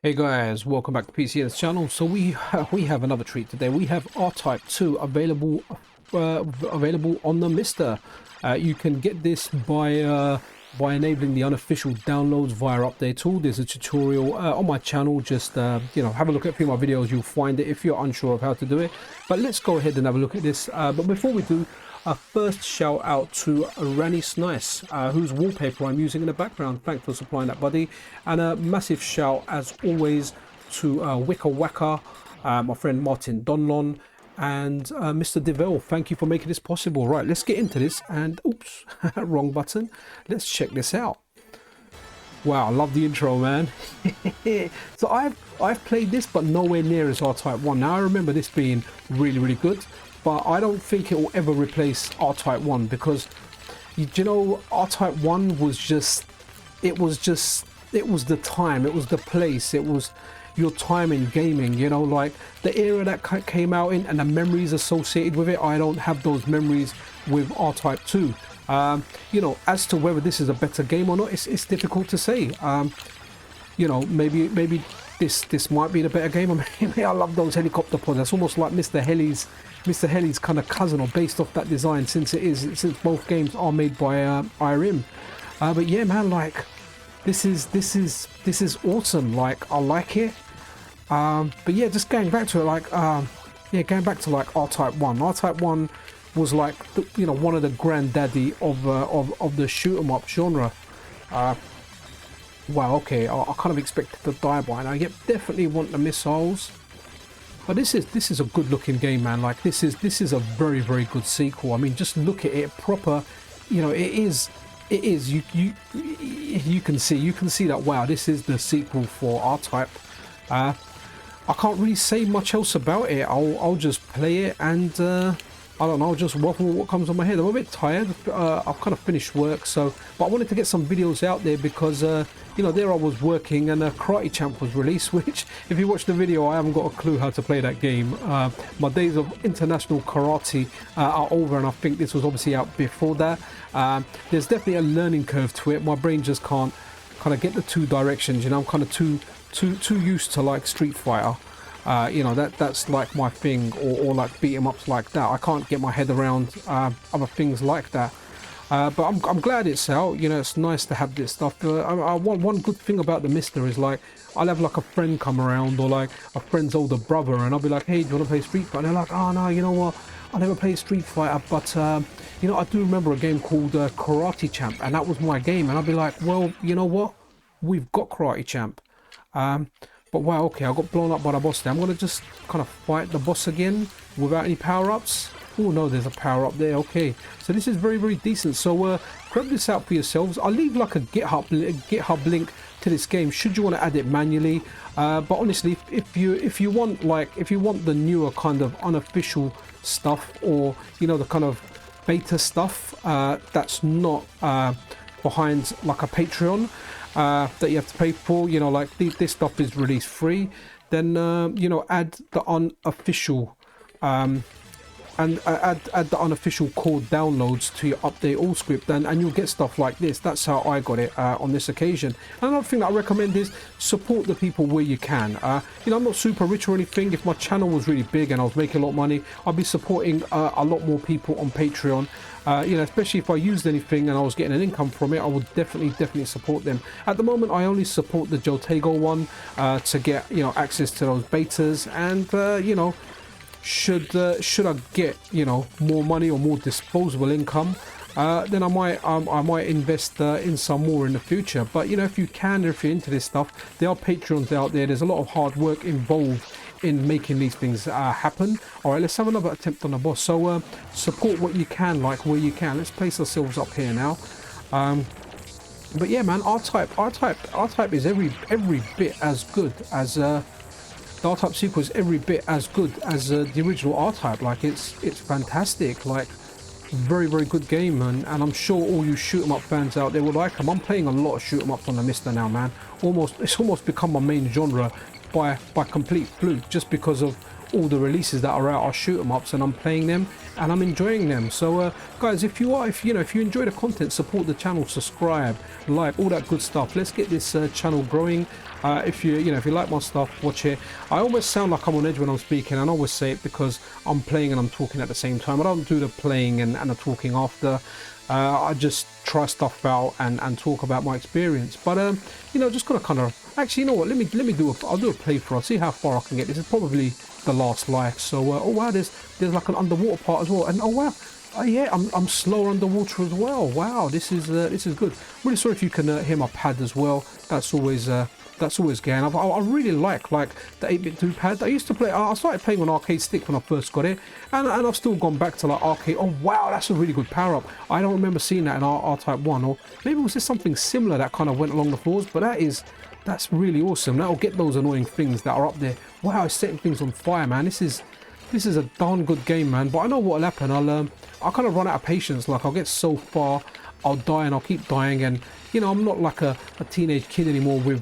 Hey guys, welcome back to PCS channel. So we have another treat today. We have R-Type 2 available on the MiSTer. You can get this by enabling the unofficial downloads via update tool. There's a tutorial on my channel. Just you know, have a look at a few of my videos. You'll find it if you're unsure of how to do it. But let's go ahead and have a look at this. But before we do, first shout out to Ranny Snice, whose wallpaper I'm using in the background. Thanks for supplying that, buddy. And a massive shout, as always, to Wicker Wacker, my friend Martin Donlon, and Mr. Devel. Thank you for making this possible. Right, let's get into this. And oops, wrong button. Let's check this out. Wow, I love the intro, man. So I've played this, but nowhere near as R-Type 1. Now I remember this being really good, but I don't think it will ever replace R-Type 1, because you know, R-Type 1 was just it was the time, it was the place, it was your time in gaming, you know, like the era that came out in and the memories associated with it. I don't have those memories with R-Type 2. You know, as to whether this is a better game or not, it's difficult to say. You know, maybe this might be the better game. I mean, I love those helicopter pods. That's almost like Mr. Heli's kind of cousin, or based off that design, since both games are made by IREM. But yeah, man, like this is awesome. Like, I like it. But yeah, just going back to it, like yeah, going back to like R-Type 1. R-Type 1 was like you know, one of the granddaddy of the shoot 'em up genre. Wow, okay, I kind of expected to die by now. Yep, definitely want the missiles. But this is a good looking game, man. Like this is a very good sequel. I mean, just look at it proper. You know, it is. You can see that. Wow, this is the sequel for R-Type. I can't really say much else about it. I'll just play it and I don't know, I'll just waffle what comes on my head. I'm a bit tired. I've kind of finished work, but I wanted to get some videos out there because you know, there I was working and Karate Champ was released, which if you watch the video, I haven't got a clue how to play that game. My days of international karate are over, and I think this was obviously out before that. There's definitely a learning curve to it. My brain just can't kind of get the two directions, you know. I'm kind of too used to like Street Fighter. You know, that's like my thing, or like beat 'em ups like that. I can't get my head around other things like that. But I'm glad it's out. You know, it's nice to have this stuff. One good thing about the MiSTer is, like, I'll have like a friend come around, or like a friend's older brother, and I'll be like, hey, do you want to play Street Fighter? And they're like, oh no, you know what, I never played Street Fighter, but you know, I do remember a game called Karate Champ, and that was my game. And I'll be like, well, you know what, we've got Karate Champ. But wow, okay, I got blown up by the boss there. I'm going to just kind of fight the boss again without any power-ups. Oh no, there's a power-up there. Okay, so this is very decent. So grab this out for yourselves. I'll leave like a GitHub link to this game should you want to add it manually. But honestly, if you want the newer kind of unofficial stuff, or you know, the kind of beta stuff that's not behind like a Patreon, that you have to pay for, you know, like this stuff is released free, then you know, add the unofficial add the unofficial core downloads to your update all script, and you'll get stuff like this. That's how I got it on this occasion. And another thing that I recommend is support the people where you can. You know, I'm not super rich or anything. If my channel was really big and I was making a lot of money, I'd be supporting a lot more people on Patreon. You know, especially if I used anything and I was getting an income from it, I would definitely support them. At the moment, I only support the Jotego one to get, you know, access to those betas, and you know, should I get, you know, more money or more disposable income, then I might invest in some more in the future. But you know, if you can, if you're into this stuff, there are Patreons out there. There's a lot of hard work involved in making these things happen. All right, let's have another attempt on the boss. So support what you can, like where you can. Let's place ourselves up here now. But yeah, man, R-Type is every bit as good as the R-Type sequel is every bit as good as the original R-Type. Like it's fantastic. Like, very good game, and I'm sure all you shoot 'em up fans out there will like them. I'm playing a lot of shoot 'em ups on the MiSTer now, man. It's almost become my main genre by complete fluke, just because of all the releases that are out are shoot 'em ups, and I'm playing them and I'm enjoying them. So guys, if you enjoy the content, support the channel, subscribe, like, all that good stuff. Let's get this channel growing. If you like my stuff, watch it. I always sound like I'm on edge when I'm speaking, and I always say it because I'm playing and I'm talking at the same time. I don't do the playing and the talking after. I just try stuff out and talk about my experience. But just gonna kind of, actually, you know what, I'll do a playthrough. I'll see how far I can get. This is probably the last life. So oh wow, there's like an underwater part as well, and oh wow. Yeah, I'm slower underwater as well. Wow, this is good. Really sorry if you can hear my pad as well. That's always good. And I really like the 8-bit pad. I used to play. I started playing on arcade stick when I first got it, and I've still gone back to like arcade. Oh wow, that's a really good power up. I don't remember seeing that in R-Type 1, or maybe it was just something similar that kind of went along the floors. But that's really awesome. That'll get those annoying things that are up there. Wow, it's setting things on fire, man. This is a darn good game, man. But I know what'll happen. I'll kind of run out of patience. Like, I'll get so far, I'll die, and I'll keep dying. And I'm not like a teenage kid anymore with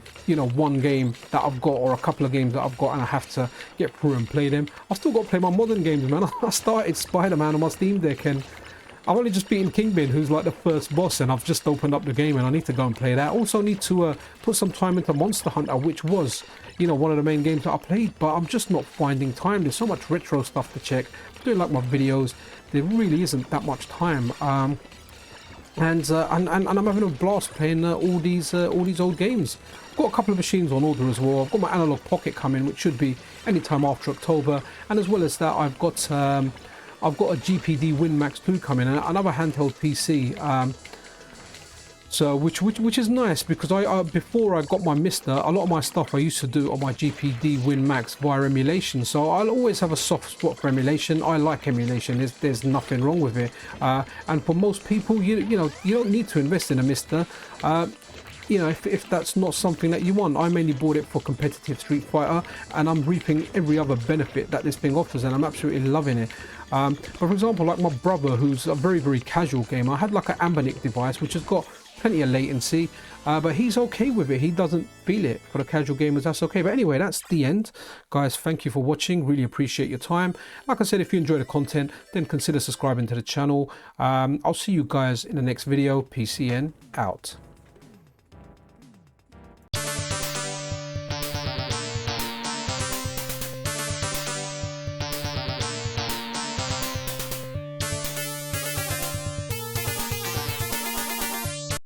one game that I've got, or a couple of games that I've got, and I have to get through and play them. I've still got to play my modern games, man. I started Spider-Man on my Steam Deck, and I've only just beaten Kingpin, who's like the first boss, and I've just opened up the game, and I need to go and play that. Also need to put some time into Monster Hunter, which was one of the main games that I played, but I'm just not finding time. There's so much retro stuff to check. I'm doing like my videos. There really isn't that much time. And I'm having a blast playing all these old games. I've got a couple of machines on order as well. I've got my Analog Pocket coming, which should be anytime after October, and as well as that, I've got a GPD Win Max 2 coming, and another handheld PC. So which is nice, because I before I got my MiSTer, a lot of my stuff I used to do on my GPD Win Max via emulation. So I'll always have a soft spot for emulation. I like emulation. There's nothing wrong with it. And for most people, you don't need to invest in a MiSTer. If that's not something that you want. I mainly bought it for competitive Street Fighter, and I'm reaping every other benefit that this thing offers, and I'm absolutely loving it. But for example, like my brother, who's a very, very casual gamer, I had like an Ambernic device, which has got plenty of latency, but he's okay with it. He doesn't feel it. For the casual gamers, that's okay. But anyway, that's the end, guys. Thank you for watching. Really appreciate your time. Like I said, if you enjoy the content, then consider subscribing to the channel. I'll see you guys in the next video. PCN out.